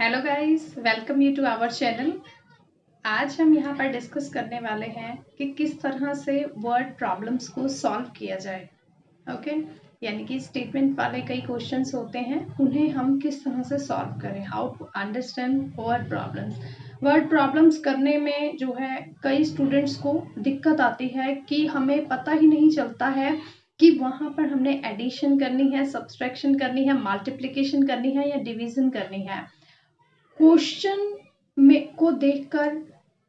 Hello guys, welcome you to our channel. आज हम यहाँ पर डिस्कस करने वाले हैं कि किस तरह से वर्ड प्रॉब्लम्स को सॉल्व किया जाए। ओके, यानी कि स्टेटमेंट वाले कई क्वेश्चंस होते हैं, उन्हें हम किस तरह से सॉल्व करें, how to understand word problems. Word problems करने में जो है कई स्टूडेंट्स को दिक्कत आती है कि हमें पता ही नहीं चलता है कि वहाँ पर हमने एडिशन करनी है, सब्सट्रैक्शन करनी है, मल्टीप्लिकेशन करनी है या डिवीजन करनी है। क्वेश्चन में को देखकर,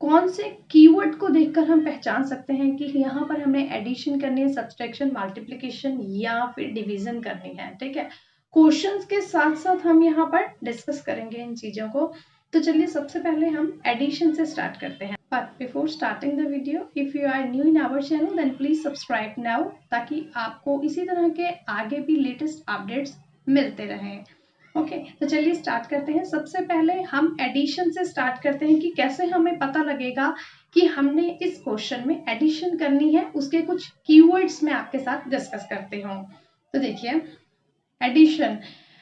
कौन से कीवर्ड को देखकर हम पहचान सकते हैं कि यहाँ पर हमें एडिशन करनी है, सब्सट्रैक्शन, मल्टीप्लिकेशन या फिर डिवीजन करनी है। ठीक है, क्वेश्चंस के साथ साथ हम यहाँ पर डिस्कस करेंगे इन चीजों को। तो चलिए सबसे पहले हम एडिशन से स्टार्ट करते हैं। But before starting the video, if you are new in our channel then please subscribe now, ताकि आपको इसी तरह के आगे भी लेटेस्ट अपडेट्स मिलते रहें। ओके, तो चलिए स्टार्ट करते हैं। सबसे पहले हम एडिशन से स्टार्ट करते हैं कि कैसे हमें पता लगेगा कि हमने इस क्वेश्चन में एडिशन करनी है। उसके कुछ कीवर्ड्स मैं आपके साथ डिस्कस करती हूँ। तो देखिए, एडिशन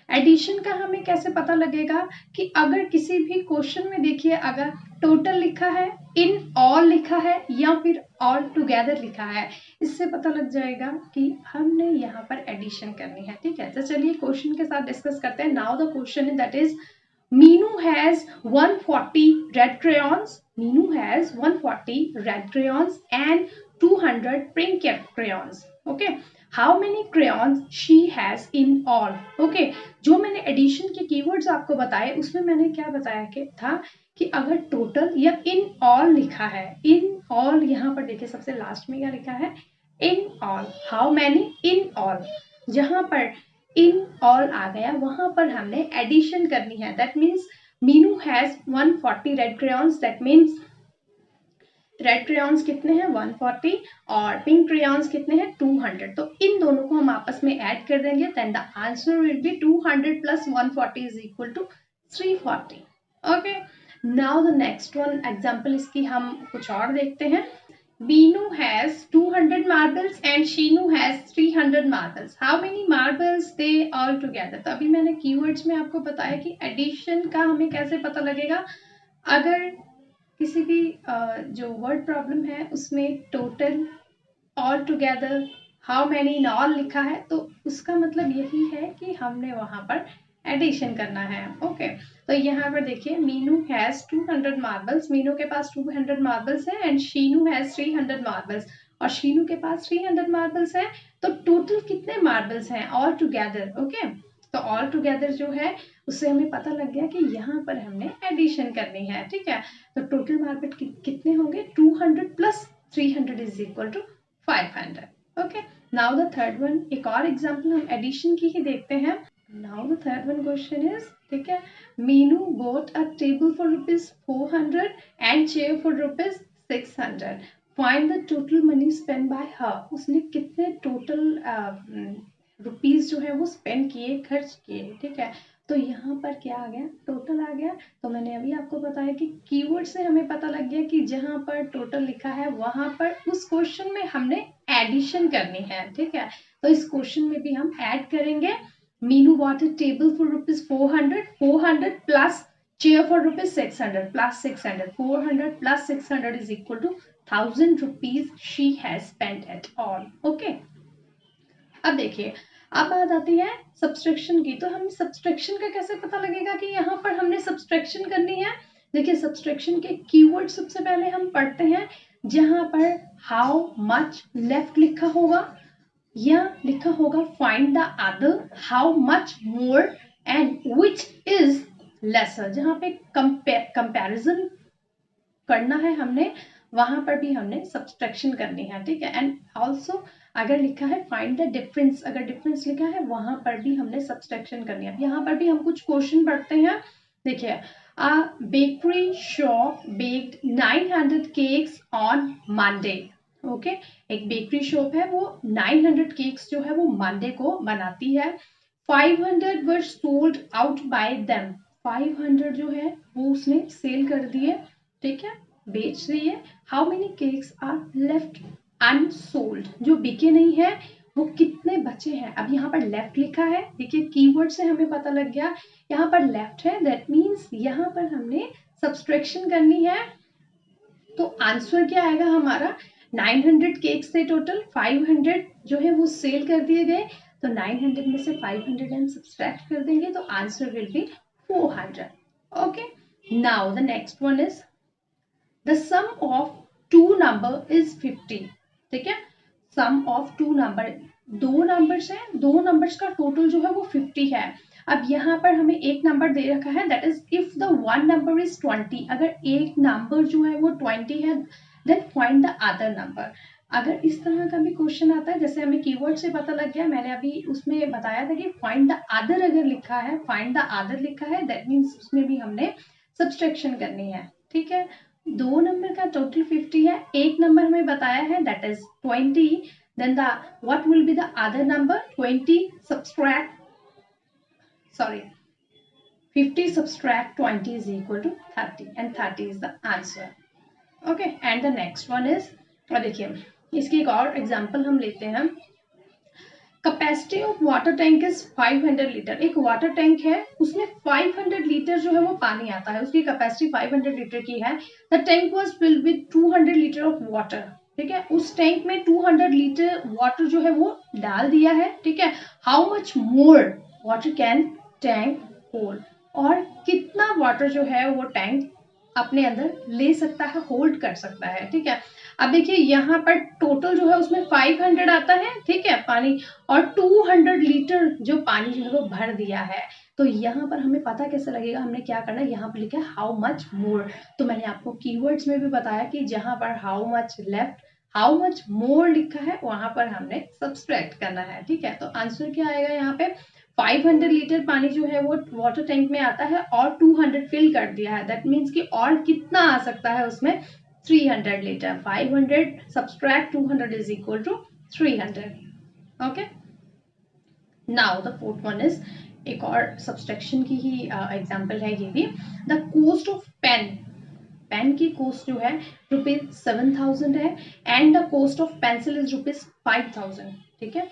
एडिशन का हमें कैसे पता लगेगा कि अगर किसी भी क्वेश्चन में देखिए, अगर टोटल लिखा है, इन ऑल लिखा है या फिर ऑल टुगेदर लिखा है, इससे पता लग जाएगा कि हमने यहाँ पर एडिशन करनी है। ठीक है, तो चलिए क्वेश्चन के साथ डिस्कस करते हैं। Now the question is that is Minu has 140 red crayons. Minu has 140 red crayons and 200 pink crayons. Okay. How many crayons she has in all? Okay. जो मैंने एडिशन के कीवर्ड्स आपको बताए, उसमें मैंने क्या बताया कि था कि अगर टोटल या इन ऑल लिखा है, इन ऑल यहाँ पर देखिए सबसे लास्ट में क्या लिखा है, in all. How many? In all. जहां पर इन ऑल आ गया वहां पर हमने एडिशन करनी है। That means Meenu has 140 red crayons. That means red crayons कितने हैं? 140 और पिंक क्रेयॉन्स कितने हैं? 200। तो इन दोनों को हम आपस में ऐड कर देंगे। Then the answer will be 200 plus 140 is equal to 340। Okay, now the next one example, इसकी हम कुछ और देखते हैं। Binu has 200 marbles and Shinu has 300 marbles. How many marbles they all together? तो अभी मैंने keywords में आपको बताया कि addition का हमें कैसे पता लगेगा। अगर किसी भी जो word problem है उसमें total, all together, how many in all लिखा है, तो उसका मतलब यही है कि हमने वहां पर एडिशन करना है। ओके, तो यहाँ पर देखिए, मीनू हैज 200 मार्बल्स, मीनू के पास 200 मार्बल्स है एंड शीनू हैज 300 मार्बल्स, और शीनू के पास 300 मार्बल्स है। तो टोटल कितने मार्बल्स हैं ऑल टुगेदर? ओके, तो ऑल टुगेदर जो है उससे हमें पता लग गया कि यहाँ पर हमने एडिशन करनी है। ठीक है, तो टोटल मार्बल कितने होंगे? 200 plus 300 is equal to 500। Okay, now the third one, एक और एग्जांपल हम एडिशन की ही देखते हैं। Now the third one question is, ठीक है, Meenu bought a table for ₹400 and chair for ₹600. Find the total money spent by her. उसने कितने टोटल रुपीज जो है वो स्पेंड किए, खर्च किए। ठीक है, तो यहाँ पर क्या आ गया? टोटल आ गया। तो मैंने अभी आपको बताया कि कीवर्ड से हमें पता लग गया कि जहां पर टोटल लिखा है वहां पर उस क्वेश्चन में हमने एडिशन करनी है। ठीक है, तो इस क्वेश्चन में भी हम ऐड करेंगे। Meenu bought a table for ₹400, 400 plus chair for ₹600 plus 600, 400 plus 600 is equal to 1000 rupees she has spent at all. Okay, अब देखिए, अब बात आती है सब्सट्रैक्शन की। तो हम सब्सट्रैक्शन का कैसे पता लगेगा कि यहाँ पर हमने सब्सट्रैक्शन करनी है? देखिए, सब्सट्रैक्शन के कीवर्ड सबसे पहले हम पढ़ते हैं। जहां पर हाउ मच लेफ्ट लिखा होगा या लिखा होगा find the other, how much more and which is lesser. जहां पे कंपैरिजन करना है हमने, वहां पर भी हमने सब्सट्रैक्शन करनी है। ठीक है, एंड ऑल्सो अगर लिखा है फाइंड द डिफरेंस, अगर डिफरेंस लिखा है वहां पर भी हमने सब्सट्रैक्शन करनी है। यहाँ पर भी हम कुछ क्वेश्चन पढ़ते हैं। देखिए, अ bakery shop baked 900 cakes on Monday. Okay, एक बेकरी शॉप है, वो 900 केक्स जो है वो मंडे को बनाती है। 500 were sold out by them. 500 जो है वो उसने सेल कर दिए। ठीक है, बेच रही है। How many cakes are left unsold? जो बिके नहीं है वो कितने बचे हैं। अब यहाँ पर लेफ्ट लिखा है, देखिए कीवर्ड से हमें पता लग गया यहाँ पर लेफ्ट है, दैट मीन्स यहाँ पर हमने सब्सट्रैक्शन करनी है। तो आंसर क्या आएगा हमारा, 900 केक्स थे टोटल, 500 जो है वो सेल कर दिए गए, तो 900 में से 500 हम सब्सट्रैक्ट कर देंगे, तो answer will be 400। Okay, now the next one is the sum of two number is 50। ठीक है, सम ऑफ टू नंबर, दो नंबर्स हैं, दो नंबर्स का टोटल जो है वो 50 है। अब यहाँ पर हमें एक नंबर दे रखा है, that is if the one number is 20, अगर एक नंबर जो है वो 20 है, then find the other number. अगर इस तरह का भी क्वेश्चन आता है, जैसे हमें कीवर्ड से पता लग गया, मैंने अभी उसमें बताया था कि फाइंड द अदर अगर लिखा है, फाइंड द अदर लिखा है, दैट मीन्स उसमें भी हमने सब्सट्रैक्शन करनी है। ठीक है, दो नंबर का टोटल 50 है, एक नंबर हमें बताया है that is 20, then the what will be the other number, 20 subtract 50 subtract 20 is equal to 30 and 30 is the answer. Okay, and the next one is, और देखिए इसकी एक और एग्जांपल हम लेते हैं, capacity of water tank is 500 litre. एक water tank है, उसमें 500 लीटर जो है वो पानी आता है, उसकी कैपेसिटी 500 लीटर की है। The tank was filled with 200 litre of water. ठीक है, उस टैंक में 200 लीटर वाटर जो है वो डाल दिया है। ठीक है, how much more water can tank hold, और कितना वाटर जो है वो टैंक अपने अंदर ले सकता है, होल्ड कर सकता है। ठीक है, अब देखिए यहाँ पर टोटल जो है उसमें 500 आता है, ठीक है, पानी, और 200 लीटर जो पानी जो है वो भर दिया है। तो यहाँ पर हमें पता कैसे लगेगा, हमने क्या करना है, यहाँ पर लिखा है हाउ मच मोर। तो मैंने आपको कीवर्ड्स में भी बताया कि जहां पर how much left, how much more लिखा है, वहां पर हमने सब्सट्रैक्ट करना है। ठीक है, तो आंसर क्या आएगा, यहाँ पे 500 लीटर पानी जो है वो वाटर टैंक में आता है और 200 फिल कर दिया है, दैट मीन्स कि और कितना आ सकता है उसमें, 300 litre. 500 subtract 200 is equal to 300। Okay, now the fourth one is, एक और सब्सट्रैक्शन की ही एग्जांपल है ये भी। The cost of pen, pen की कॉस्ट जो है ₹7,000 है, and the cost of pencil is ₹5,000। ठीक है,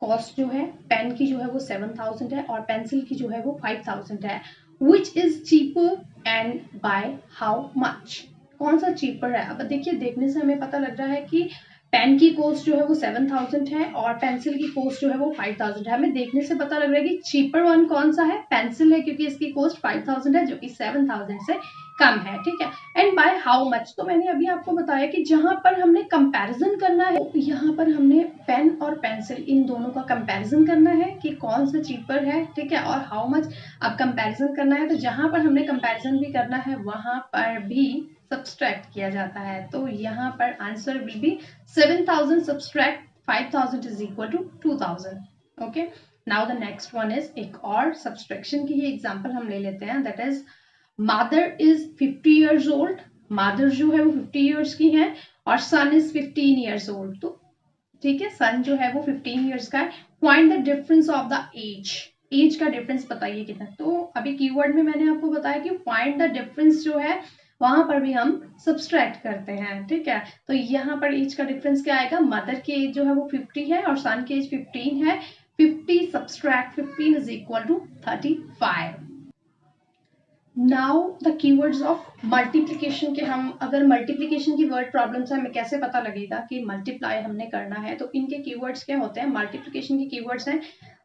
कॉस्ट जो है पेन की जो है वो 7,000 है और पेंसिल की जो है वो 5,000 है। Which is cheaper and by how much, कौन सा चीपर है। अब देखिए देखने से हमें पता लग रहा है कि पेन की कॉस्ट जो है वो 7,000 है और पेंसिल की कॉस्ट जो है वो 5,000 है। हमें देखने से पता लग रहा है कि चीपर वन कौन सा है, पेंसिल है, क्योंकि इसकी कॉस्ट 5,000 है जो कि 7,000 से कम है। ठीक है, एंड बाय हाउ मच, तो मैंने अभी आपको बताया कि जहां पर हमने कंपैरिजन करना है, यहाँ पर हमने पेन और पेंसिल इन दोनों का कंपैरिजन करना है कि कौन सा चीपर है। ठीक है, और हाउ मच अब कंपैरिजन करना है, तो जहां पर हमने कंपैरिजन भी करना है वहां पर भी सब्सट्रैक्ट किया जाता है। तो यहाँ पर answer will be 7,000 subtract 5,000 is equal to 2,000। Okay, now the next one is, एक और सब्सट्रैक्शन की ही एग्जांपल हम ले लेते हैं, that is mother is 50 years old। Mother जो है वो 50 years की है और सन इज 15 years old। तो ठीक है, सन जो है वो 15 years का है। Find the difference of the age, age का डिफरेंस बताइए कितना। तो अभी कीवर्ड में मैंने आपको बताया कि फाइंड द डिफरेंस जो है वहां पर भी हम सब्सट्रैक्ट करते हैं। ठीक है, तो यहाँ पर एज का डिफरेंस क्या आएगा, मदर की एज जो है वो 50 है और सन की एज 15 है। 50 subtract 15 is equal to 35। Now the keywords of multiplication के, हम अगर मल्टीप्लीकेशन की वर्ड प्रॉब्लम्स है, हमें कैसे पता लगेगा कि मल्टीप्लाई हमने करना है। तो इनके कीवर्ड्स क्या होते हैं, मल्टीप्लीकेशन के कीवर्ड्स हैं,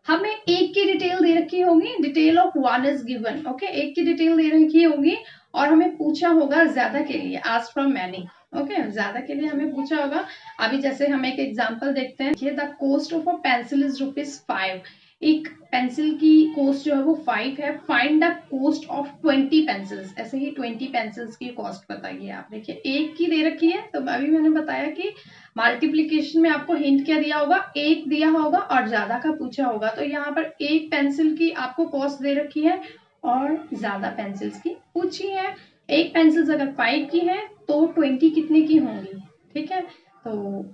हमें एक की डिटेल दे रखी होगी, detail of one is given. Okay, एक की डिटेल दे रखी होगी और हमें पूछा होगा ज्यादा के लिए, आस्क फ्रॉम मैनी। ओके, ज्यादा के लिए हमें पूछा होगा। अभी जैसे हम एक एग्जांपल देखते हैं, the cost of a pencil is ₹5। एक पेंसिल की कॉस्ट जो है वो 5 है। Find the cost of 20 pencils, ऐसे ही 20 पेंसिल्स की कॉस्ट बताइए आप। देखिए एक की दे रखी है, तो अभी मैंने बताया कि मल्टीप्लीकेशन में आपको हिंट क्या दिया होगा, एक दिया होगा और ज्यादा का पूछा होगा। तो यहाँ पर एक पेंसिल की आपको कॉस्ट दे रखी है और ज्यादा पेंसिल्स की पूछी है। एक पेंसिल अगर 5 की है तो 20 कितने की होंगी। ठीक है, तो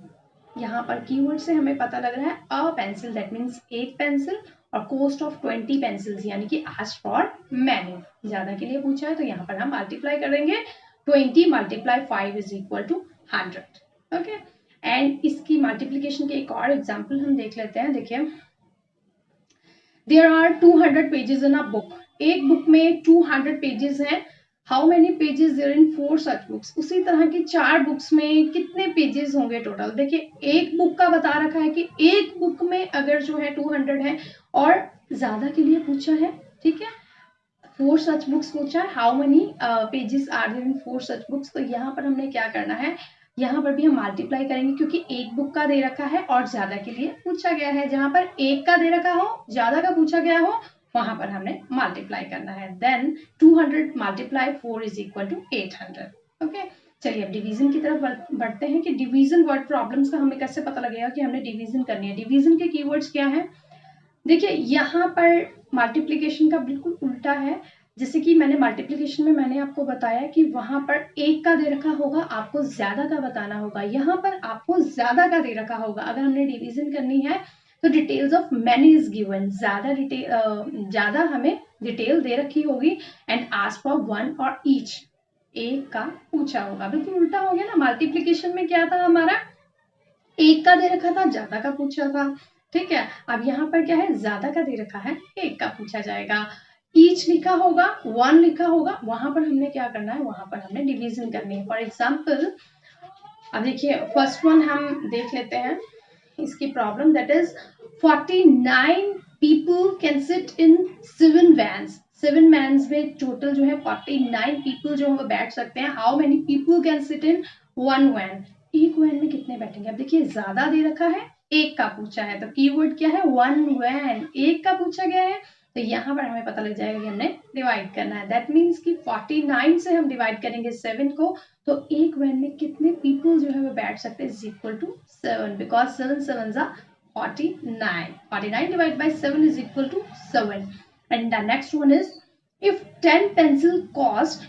यहाँ पर कीवर्ड से हमें पता लग रहा है अ पेंसिल, दैट मीन्स एक पेंसिल, और कॉस्ट ऑफ 20 पेंसिल्स यानी कि आस्क फॉर मैनी, ज्यादा के लिए पूछा है। तो यहाँ पर हम मल्टीप्लाई करेंगे, 20 × 5 is equal to 100। Okay, and इसकी मल्टीप्लीकेशन के एक और एग्जाम्पल हम देख लेते हैं। देखिए, there are 200 pages in a book. एक बुक में 200 पेजेस हैं। How many pages there in 4 such books. उसी तरह की 4 बुक्स में कितने पेजेस होंगे टोटल। देखिए, एक बुक का बता रखा है कि एक बुक में अगर जो है 200 है और ज्यादा के लिए पूछा है, ठीक है, 4 सच बुक्स पूछा है, how many pages are there in 4 such books. तो यहाँ पर हमने क्या करना है, यहाँ पर भी हम मल्टीप्लाई करेंगे क्योंकि एक बुक का दे रखा है और ज्यादा के लिए पूछा गया है। जहां पर एक का दे रखा हो, ज्यादा का पूछा गया हो, वहां पर हमने मल्टीप्लाई करना है। Then 200 multiply 4 is equal to 800। Okay, चलिए अब डिवीजन की तरफ बढ़ते हैं कि डिवीजन वर्ड प्रॉब्लम्स का हमें कैसे पता लगेगा कि हमने डिवीजन करनी है। डिवीजन के कीवर्ड्स क्या है। देखिए, यहाँ पर मल्टीप्लीकेशन का बिल्कुल उल्टा है। जैसे कि मैंने मल्टीप्लीकेशन में मैंने आपको बताया कि वहां पर एक का दे रखा होगा, आपको ज्यादा का बताना होगा। यहाँ पर आपको ज्यादा का दे रखा होगा। अगर हमने डिवीजन करनी है तो details of many is given, ज्यादा हमें डिटेल दे रखी होगी एंड आस्क फॉर वन और ईच, एक का पूछा होगा। बिल्कुल उल्टा हो गया ना। मल्टीप्लीकेशन में क्या था हमारा, एक का दे रखा था, ज्यादा का पूछा था, ठीक है। अब यहाँ पर क्या है, ज्यादा का दे रखा है, एक का पूछा जाएगा। ईच लिखा होगा, वन लिखा होगा, वहां पर हमने क्या करना है, वहां पर हमने डिवीजन करनी है। फॉर एग्जाम्पल, अब देखिए फर्स्ट वन हम देख लेते हैं इसकी problem, that is 49 people can sit in 7 vans. 7 vans में टोटल जो है 49 पीपल जो है वो बैठ सकते हैं। How many people can sit in 1 van. एक वैन में कितने बैठेंगे। अब देखिए, ज्यादा दे रखा है, एक का पूछा है, तो कीवर्ड क्या है, 1 वैन, एक का पूछा गया है। तो यहाँ पर हमें पता लग जाएगा कि हमने डिवाइड करना है। दैट मीन्स कि 49 से हम डिवाइड करेंगे 7 को, तो एक वैन में कितने पीपल जो है वो बैठ सकते हैं, is equal to 7, because 7 7 are 49. 49 divided by 7 is equal to 7. And the next one is, if 10 pencil cost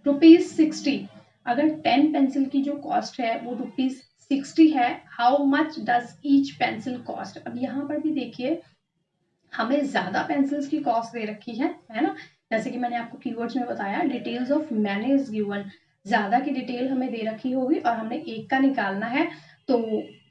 rupees 60, अगर 10 पेंसिल की जो कॉस्ट है वो रुपीज 60 है, how much does each pencil cost. अब यहाँ पर भी देखिए, हमें ज्यादा पेंसिल्स की कॉस्ट दे रखी है ना। जैसे कि मैंने आपको कीवर्ड्स में बताया, details of many is given, ज्यादा की डिटेल हमें दे रखी होगी और हमने एक का निकालना है। तो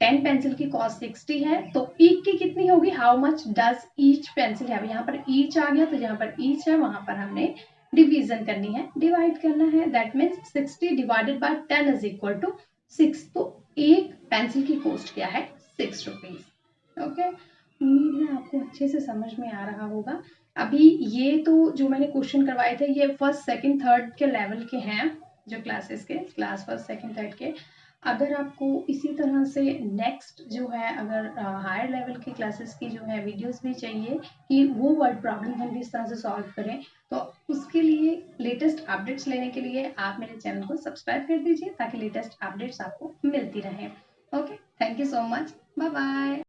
10 पेंसिल की कॉस्ट 60 है, तो एक की कितनी होगी, how much does each pencil है। यहाँ पर ईच आ गया, तो जहां पर ईच है वहां पर हमने डिवीजन करनी है, डिवाइड करना है। That means 60 divided by 10 is equal to 6। तो एक पेंसिल की कॉस्ट क्या है, 6 रुपीज। ओके, उम्मीद है आपको अच्छे से समझ में आ रहा होगा। अभी ये तो जो मैंने क्वेश्चन करवाए थे ये फर्स्ट सेकंड थर्ड के लेवल के हैं, जो क्लासेस के, क्लास फर्स्ट सेकंड थर्ड के। अगर आपको इसी तरह से नेक्स्ट जो है, अगर हायर लेवल की क्लासेस की जो है वीडियोस भी चाहिए कि वो वर्ड प्रॉब्लम हम किस तरह से सॉल्व करें, तो उसके लिए लेटेस्ट अपडेट्स लेने के लिए आप मेरे चैनल को सब्सक्राइब कर दीजिए ताकि लेटेस्ट अपडेट्स आपको मिलती रहे। Okay, thank you so much, bye bye.